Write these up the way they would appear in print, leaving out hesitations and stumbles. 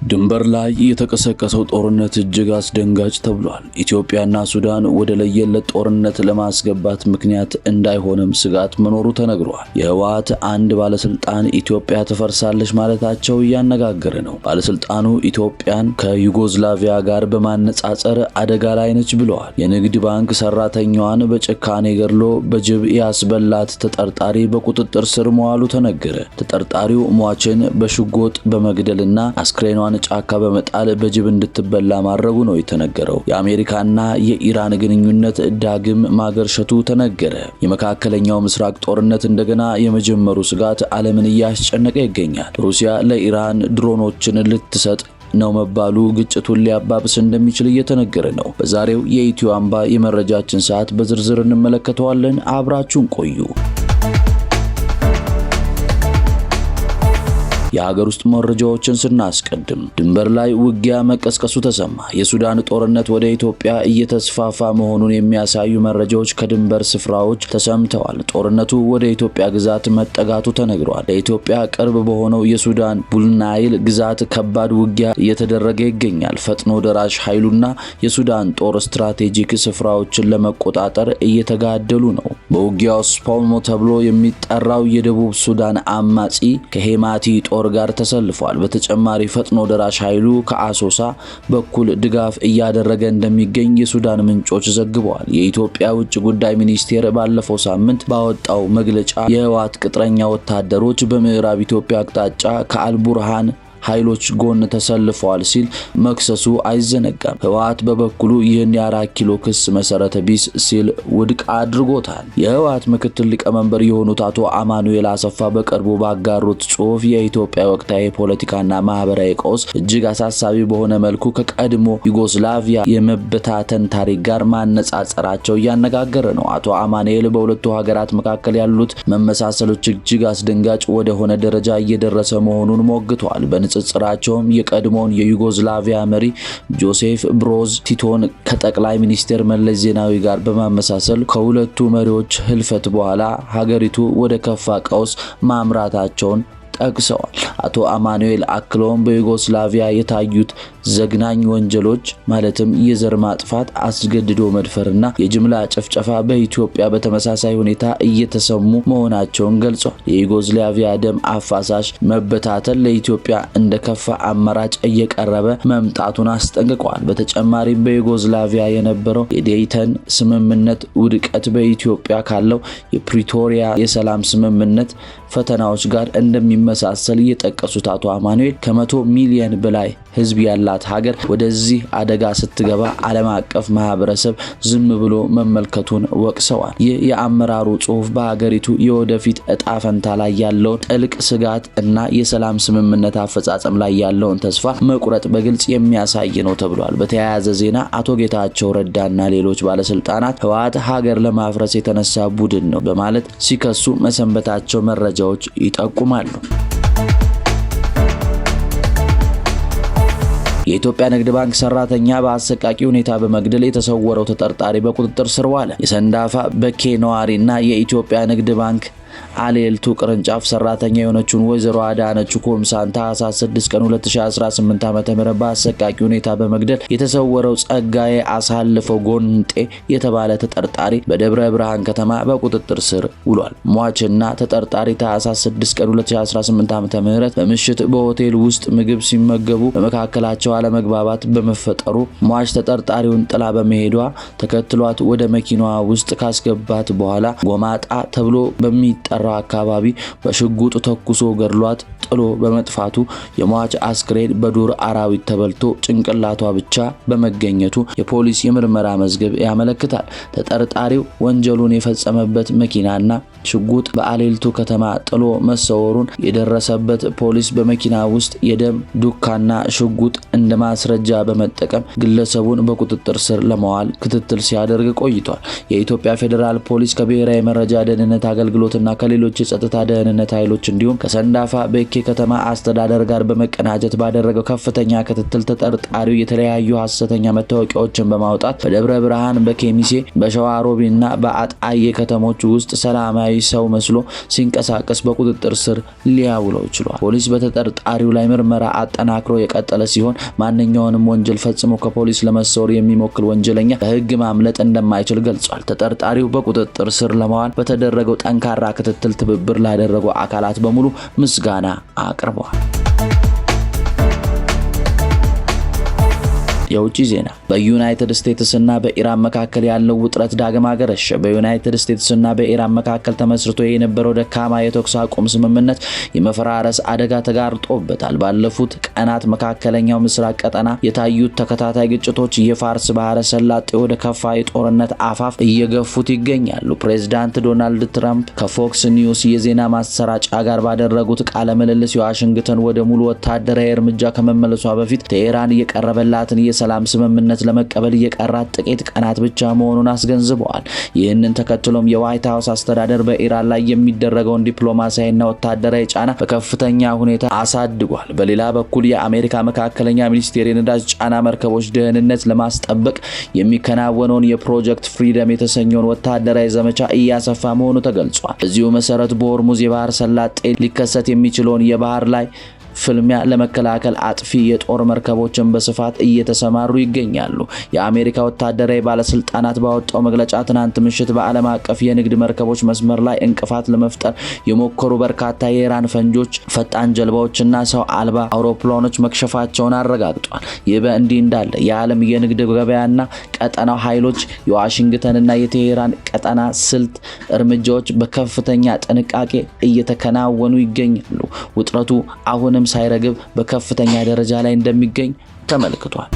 ድንበር ላይ የተቀሰቀሰው ጦርነት እጅግ አስደንጋጭ ተብሏል። ኢትዮጵያና ሱዳን ወደ ለየለት ጦርነት ለማስገባት ምክንያት እንዳይሆንም ስጋት መኖሩ ተነግሯል። የህወሓት አንድ ባለስልጣን ኢትዮጵያ ትፈርሳለች ማለታቸው እያነጋገረ ነው። ባለስልጣኑ ኢትዮጵያን ከዩጎዝላቪያ ጋር በማነጻጸር አደጋ ላይ ነች ብለዋል። የንግድ ባንክ ሰራተኛዋን በጭካኔ ገድሎ በጅብ ያስበላት ተጠርጣሪ በቁጥጥር ስር መዋሉ ተነገረ። ተጠርጣሪው ሟችን በሽጉጥ በመግደልና አስክሬኗን ጫካ በመጣል በጅብ እንድትበላ ማድረጉ ነው የተነገረው። የአሜሪካና የኢራን ግንኙነት ዳግም ማገርሸቱ ተነገረ። የመካከለኛው ምስራቅ ጦርነት እንደገና የመጀመሩ ስጋት ዓለምን እያስጨነቀ ይገኛል። ሩሲያ ለኢራን ድሮኖችን ልትሰጥ ነው መባሉ ግጭቱን ሊያባብስ እንደሚችል እየተነገረ ነው። በዛሬው የኢትዮ አምባ የመረጃችን ሰዓት በዝርዝር እንመለከተዋለን። አብራችሁን ቆዩ። የሀገር ውስጥ መረጃዎችን ስናስቀድም ድንበር ላይ ውጊያ መቀስቀሱ ተሰማ። የሱዳን ጦርነት ወደ ኢትዮጵያ እየተስፋፋ መሆኑን የሚያሳዩ መረጃዎች ከድንበር ስፍራዎች ተሰምተዋል። ጦርነቱ ወደ ኢትዮጵያ ግዛት መጠጋቱ ተነግሯል። ለኢትዮጵያ ቅርብ በሆነው የሱዳን ቡልናይል ግዛት ከባድ ውጊያ እየተደረገ ይገኛል። ፈጥኖ ደራሽ ኃይሉና የሱዳን ጦር ስትራቴጂክ ስፍራዎችን ለመቆጣጠር እየተጋደሉ ነው። በውጊያው ስፖልሞ ተብሎ የሚጠራው የደቡብ ሱዳን አማጺ ከሄማቲ ጦር ጋር ተሰልፏል። በተጨማሪ ፈጥኖ ደራሽ ኃይሉ ከአሶሳ በኩል ድጋፍ እያደረገ እንደሚገኝ የሱዳን ምንጮች ዘግበዋል። የኢትዮጵያ ውጭ ጉዳይ ሚኒስቴር ባለፈው ሳምንት ባወጣው መግለጫ የህወሓት ቅጥረኛ ወታደሮች በምዕራብ ኢትዮጵያ አቅጣጫ ከአልቡርሃን ኃይሎች ጎን ተሰልፈዋል ሲል መክሰሱ አይዘነጋም። ህወሓት በበኩሉ ይህን የ4 ኪሎ ክስ መሰረተ ቢስ ሲል ውድቅ አድርጎታል። የህወሓት ምክትል ሊቀመንበር የሆኑት አቶ አማኑኤል አሰፋ በቅርቡ ባጋሩት ጽሑፍ የኢትዮጵያ ወቅታዊ ፖለቲካና ማህበራዊ ቀውስ እጅግ አሳሳቢ በሆነ መልኩ ከቀድሞ ዩጎስላቪያ የመበታተን ታሪክ ጋር ማነጻጸራቸው እያነጋገረ ነው። አቶ አማኑኤል በሁለቱ ሀገራት መካከል ያሉት መመሳሰሎች እጅግ አስደንጋጭ ወደ ሆነ ደረጃ እየደረሰ መሆኑን ሞግተዋል። በንጽጽራቸውም የቀድሞውን የዩጎዝላቪያ መሪ ጆሴፍ ብሮዝ ቲቶን ከጠቅላይ ሚኒስትር መለስ ዜናዊ ጋር በማመሳሰል ከሁለቱ መሪዎች ህልፈት በኋላ ሀገሪቱ ወደ ከፋ ቀውስ ማምራታቸውን ጠቅሰዋል። አቶ አማኑኤል አክለውም በዩጎስላቪያ የታዩት ዘግናኝ ወንጀሎች ማለትም የዘር ማጥፋት፣ አስገድዶ መድፈርና የጅምላ ጭፍጨፋ በኢትዮጵያ በተመሳሳይ ሁኔታ እየተሰሙ መሆናቸውን ገልጸዋል። የዩጎስላቪያ ደም አፋሳሽ መበታተን ለኢትዮጵያ እንደ ከፋ አማራጭ እየቀረበ መምጣቱን አስጠንቅቀዋል። በተጨማሪም በዩጎስላቪያ የነበረው የዴይተን ስምምነት ውድቀት በኢትዮጵያ ካለው የፕሪቶሪያ የሰላም ስምምነት ፈተናዎች ጋር እንደሚመሳሰል የጠቀሱት አቶ አማኑኤል ከ100 ሚሊዮን በላይ ህዝብ ያላት ሀገር ወደዚህ አደጋ ስትገባ ዓለም አቀፍ ማህበረሰብ ዝም ብሎ መመልከቱን ወቅሰዋል። ይህ የአመራሩ ጽሑፍ በሀገሪቱ የወደፊት እጣ ፈንታ ላይ ያለውን ጥልቅ ስጋት እና የሰላም ስምምነት አፈጻጸም ላይ ያለውን ተስፋ መቁረጥ በግልጽ የሚያሳይ ነው ተብሏል። በተያያዘ ዜና አቶ ጌታቸው ረዳና ሌሎች ባለስልጣናት ህወሓት ሀገር ለማፍረስ የተነሳ ቡድን ነው በማለት ሲከሱ መሰንበታቸው መረጃዎች ይጠቁማሉ። የኢትዮጵያ ንግድ ባንክ ሰራተኛ በአሰቃቂ ሁኔታ በመግደል የተሰወረው ተጠርጣሪ በቁጥጥር ስር ዋለ። የሰንዳፋ በኬ ነዋሪና የኢትዮጵያ ንግድ ባንክ አሌልቱ ቅርንጫፍ ሰራተኛ የሆነችውን ወይዘሮ አዳነች ኮምሳን ታህሳስ 6 ቀን 2018 ዓ.ም በአሰቃቂ ሁኔታ በመግደል የተሰወረው ጸጋዬ አሳልፈው ጎንጤ የተባለ ተጠርጣሪ በደብረ ብርሃን ከተማ በቁጥጥር ስር ውሏል። ሟችና ተጠርጣሪ ታህሳስ 6 ቀን 2018 ዓ.ም በምሽት በሆቴል ውስጥ ምግብ ሲመገቡ በመካከላቸው አለመግባባት በመፈጠሩ ሟች ተጠርጣሪውን ጥላ በመሄዷ ተከትሏት ወደ መኪናዋ ውስጥ ካስገባት በኋላ ጎማጣ ተብሎ በሚጠራ አካባቢ በሽጉጥ ተኩሶ ገድሏት ጥሎ በመጥፋቱ የሟች አስክሬን በዱር አራዊት ተበልቶ ጭንቅላቷ ብቻ በመገኘቱ የፖሊስ የምርመራ መዝገብ ያመለክታል። ተጠርጣሪው ወንጀሉን የፈጸመበት መኪናና ሽጉጥ በአሌልቱ ከተማ ጥሎ መሰወሩን የደረሰበት ፖሊስ በመኪና ውስጥ የደም ዱካና ሽጉጥ እንደ ማስረጃ በመጠቀም ግለሰቡን በቁጥጥር ስር ለማዋል ክትትል ሲያደርግ ቆይቷል። የኢትዮጵያ ፌዴራል ፖሊስ ከብሔራዊ መረጃ ደህንነት አገልግሎትና ከሌሎች የጸጥታ ደህንነት ኃይሎች እንዲሁም ከሰንዳፋ በኬ ከተማ አስተዳደር ጋር በመቀናጀት ባደረገው ከፍተኛ ክትትል ተጠርጣሪው የተለያዩ ሐሰተኛ መታወቂያዎችን በማውጣት በደብረ ብርሃን፣ በኬሚሴ፣ በሸዋሮቢና በአጣዬ ከተሞች ውስጥ ሰላማዊ ሰላማዊ ሰው መስሎ ሲንቀሳቀስ በቁጥጥር ስር ሊያውለው ችሏል። ፖሊስ በተጠርጣሪው ላይ ምርመራ አጠናክሮ የቀጠለ ሲሆን ማንኛውንም ወንጀል ፈጽሞ ከፖሊስ ለመሰወር የሚሞክር ወንጀለኛ ከህግ ማምለጥ እንደማይችል ገልጿል። ተጠርጣሪው በቁጥጥር ስር ለማዋል በተደረገው ጠንካራ ክትትል ትብብር ላደረጉ አካላት በሙሉ ምስጋና አቅርበዋል። የውጭ ዜና። በዩናይትድ ስቴትስ እና በኢራን መካከል ያለው ውጥረት ዳግም አገረሸ። በዩናይትድ ስቴትስ እና በኢራን መካከል ተመስርቶ የነበረው ደካማ የተኩስ አቁም ስምምነት የመፈራረስ አደጋ ተጋርጦበታል። ባለፉት ቀናት መካከለኛው ምስራቅ ቀጠና የታዩት ተከታታይ ግጭቶች የፋርስ ባህረ ሰላጤ ወደ ከፋ የጦርነት አፋፍ እየገፉት ይገኛሉ። ፕሬዝዳንት ዶናልድ ትራምፕ ከፎክስ ኒውስ የዜና ማሰራጫ ጋር ባደረጉት ቃለ ምልልስ የዋሽንግተን ወደ ሙሉ ወታደራዊ እርምጃ ከመመለሷ በፊት ቴሄራን የቀረበላትን የሰላም ስምምነት ለመቀበል የቀራት ጥቂት ቀናት ብቻ መሆኑን አስገንዝበዋል። ይህንን ተከትሎም የዋይት ሃውስ አስተዳደር በኢራን ላይ የሚደረገውን ዲፕሎማሲያዊና ወታደራዊ ጫና በከፍተኛ ሁኔታ አሳድጓል። በሌላ በኩል የአሜሪካ መካከለኛ ሚኒስቴር የነዳጅ ጫና መርከቦች ደህንነት ለማስጠበቅ የሚከናወነውን የፕሮጀክት ፍሪደም የተሰኘውን ወታደራዊ ዘመቻ እያሰፋ መሆኑ ተገልጿል። በዚሁ መሰረት በሆርሙዝ የባህር ሰላጤ ሊከሰት የሚችለውን የባህር ላይ ፍልሚያ ለመከላከል አጥፊ የጦር መርከቦችን በስፋት እየተሰማሩ ይገኛሉ። የአሜሪካ ወታደራዊ ባለስልጣናት ባወጣው መግለጫ ትናንት ምሽት በዓለም አቀፍ የንግድ መርከቦች መስመር ላይ እንቅፋት ለመፍጠር የሞከሩ በርካታ የኢራን ፈንጆች፣ ፈጣን ጀልባዎችና ሰው አልባ አውሮፕላኖች መክሸፋቸውን አረጋግጧል። ይህ በእንዲህ እንዳለ የዓለም የንግድ ገበያና ቀጠናው ኃይሎች የዋሽንግተንና የቴሄራን ቀጠና ስልት እርምጃዎች በከፍተኛ ጥንቃቄ እየተከናወኑ ይገኛሉ። ውጥረቱ አሁንም ሳይረግብ በከፍተኛ ደረጃ ላይ እንደሚገኝ ተመልክቷል።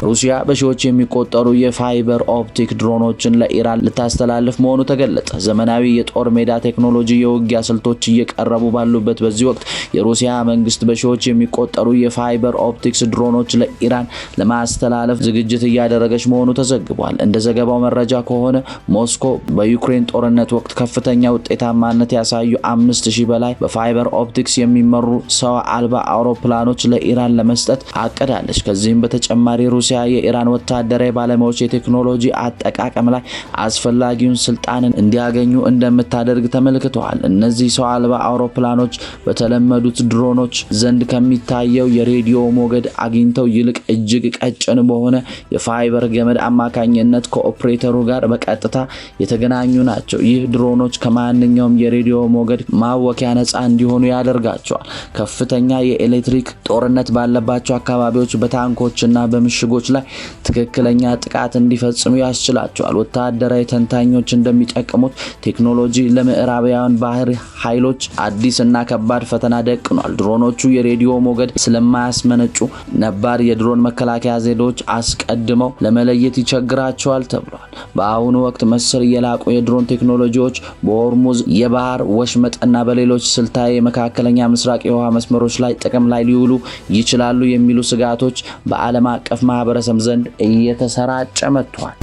ሩሲያ በሺዎች የሚቆጠሩ የፋይበር ኦፕቲክ ድሮኖችን ለኢራን ልታስተላልፍ መሆኑ ተገለጸ። ዘመናዊ የጦር ሜዳ ቴክኖሎጂ የውጊያ ስልቶች እየቀረቡ ባሉበት በዚህ ወቅት የሩሲያ መንግስት በሺዎች የሚቆጠሩ የፋይበር ኦፕቲክስ ድሮኖች ለኢራን ለማስተላለፍ ዝግጅት እያደረገች መሆኑ ተዘግቧል። እንደ ዘገባው መረጃ ከሆነ ሞስኮ በዩክሬን ጦርነት ወቅት ከፍተኛ ውጤታማነት ያሳዩ 5000 በላይ በፋይበር ኦፕቲክስ የሚመሩ ሰው አልባ አውሮፕላኖች ለኢራን ለመስጠት አቅዳለች። ከዚህም በተጨማሪ ሩሲያ የኢራን ወታደራዊ ባለሙያዎች የቴክኖሎጂ አጠቃቀም ላይ አስፈላጊውን ስልጣንን እንዲያገኙ እንደምታደርግ ተመልክተዋል። እነዚህ ሰው አልባ አውሮፕላኖች በተለመዱት ድሮኖች ዘንድ ከሚታየው የሬዲዮ ሞገድ አግኝተው ይልቅ እጅግ ቀጭን በሆነ የፋይበር ገመድ አማካኝነት ከኦፕሬተሩ ጋር በቀጥታ የተገናኙ ናቸው። ይህ ድሮኖች ከማንኛውም የሬዲዮ ሞገድ ማወኪያ ነፃ እንዲሆኑ ያደርጋቸዋል። ከፍተኛ የኤሌክትሪክ ጦርነት ባለባቸው አካባቢዎች በታንኮችና በምሽጎች ላይ ትክክለኛ ጥቃት እንዲፈጽሙ ያስችላቸዋል። ወታደራዊ ተንታኞች እንደሚጠቀሙት ቴክኖሎጂ ለምዕራባውያን ባህር ኃይሎች አዲስና ከባድ ፈተና ደቅኗል። ድሮኖቹ የሬዲዮ ሞገድ ስለማያስመነጩ ነባር የድሮን መከላከያ ዘዴዎች አስቀድመው ለመለየት ይቸግራቸዋል ተብሏል። በአሁኑ ወቅት መሰል የላቁ የድሮን ቴክኖሎጂዎች በሆርሙዝ የባህር ወሽመጥና በሌሎች ስልታዊ የመካከለኛ ምስራቅ የውሃ መስመሮች ላይ ጥቅም ላይ ሊውሉ ይችላሉ የሚሉ ስጋቶች በዓለም አቀፍ ማህበረሰብ ዘንድ እየተሰራጨ መጥቷል።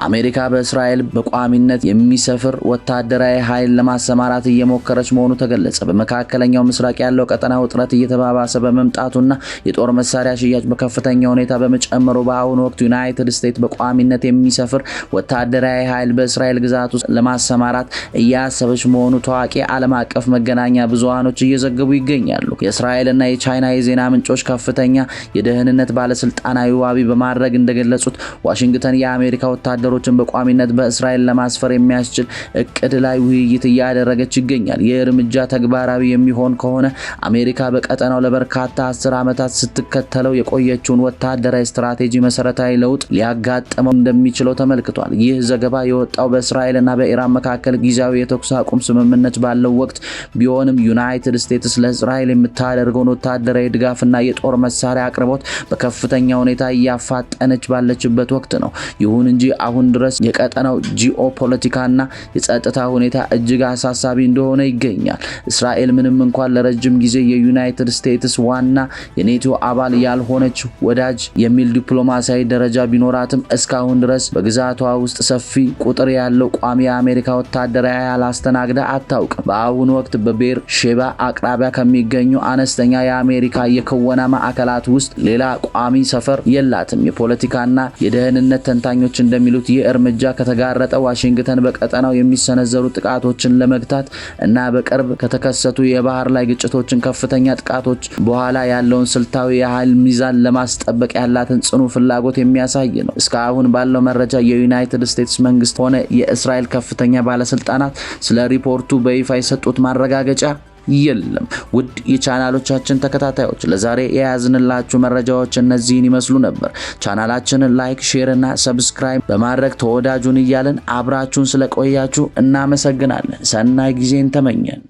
አሜሪካ በእስራኤል በቋሚነት የሚሰፍር ወታደራዊ ኃይል ለማሰማራት እየሞከረች መሆኑ ተገለጸ። በመካከለኛው ምስራቅ ያለው ቀጠና ውጥረት እየተባባሰ በመምጣቱና የጦር መሳሪያ ሽያጭ በከፍተኛ ሁኔታ በመጨመሩ በአሁኑ ወቅት ዩናይትድ ስቴትስ በቋሚነት የሚሰፍር ወታደራዊ ኃይል በእስራኤል ግዛት ውስጥ ለማሰማራት እያሰበች መሆኑ ታዋቂ ዓለም አቀፍ መገናኛ ብዙሃኖች እየዘገቡ ይገኛሉ። የእስራኤልና የቻይና የዜና ምንጮች ከፍተኛ የደህንነት ባለስልጣናዊ ዋቢ በማድረግ እንደገለጹት ዋሽንግተን የአሜሪካ ወታደሮችን በቋሚነት በእስራኤል ለማስፈር የሚያስችል እቅድ ላይ ውይይት እያደረገች ይገኛል። ይህ እርምጃ ተግባራዊ የሚሆን ከሆነ አሜሪካ በቀጠናው ለበርካታ 10 ዓመታት ስትከተለው የቆየችውን ወታደራዊ ስትራቴጂ መሰረታዊ ለውጥ ሊያጋጥመው እንደሚችለው ተመልክቷል። ይህ ዘገባ የወጣው በእስራኤልና በኢራን መካከል ጊዜያዊ የተኩስ አቁም ስምምነት ባለው ወቅት ቢሆንም ዩናይትድ ስቴትስ ለእስራኤል የምታደርገውን ወታደራዊ ድጋፍና የጦር መሳሪያ አቅርቦት በከፍተኛ ሁኔታ እያፋጠነች ባለችበት ወቅት ነው። ይሁን እንጂ አሁን ድረስ የቀጠናው ጂኦፖለቲካና የጸጥታ ሁኔታ እጅግ አሳሳቢ እንደሆነ ይገኛል። እስራኤል ምንም እንኳን ለረጅም ጊዜ የዩናይትድ ስቴትስ ዋና የኔቶ አባል ያልሆነች ወዳጅ የሚል ዲፕሎማሲያዊ ደረጃ ቢኖራትም እስካሁን ድረስ በግዛቷ ውስጥ ሰፊ ቁጥር ያለው ቋሚ የአሜሪካ ወታደራዊ ኃይል አስተናግዳ አታውቅም። በአሁኑ ወቅት በቤር ሼባ አቅራቢያ ከሚገኙ አነስተኛ የአሜሪካ የክወና ማዕከላት ውስጥ ሌላ ቋሚ ሰፈር የላትም። የፖለቲካና የደህንነት ተንታኞች እንደሚሉት ይህ እርምጃ ከተጋረጠ ዋሽንግተን በቀጠናው የሚሰነዘሩ ጥቃቶችን ለመግታት እና በቅርብ ከተከሰቱ የባህር ላይ ግጭቶችን ከፍተኛ ጥቃቶች በኋላ ያለውን ስልታዊ የኃይል ሚዛን ለማስጠበቅ ያላትን ጽኑ ፍላጎት የሚያሳይ ነው። እስካሁን ባለው መረጃ የዩናይትድ ስቴትስ መንግስት ሆነ የእስራኤል ከፍተኛ ባለስልጣናት ስለ ሪፖርቱ በይፋ የሰጡት ማረጋገጫ የለም። ውድ የቻናሎቻችን ተከታታዮች ለዛሬ የያዝንላችሁ መረጃዎች እነዚህን ይመስሉ ነበር። ቻናላችንን ላይክ፣ ሼር እና ሰብስክራይብ በማድረግ ተወዳጁን እያልን አብራችሁን ስለቆያችሁ እናመሰግናለን። ሰናይ ጊዜን ተመኘን።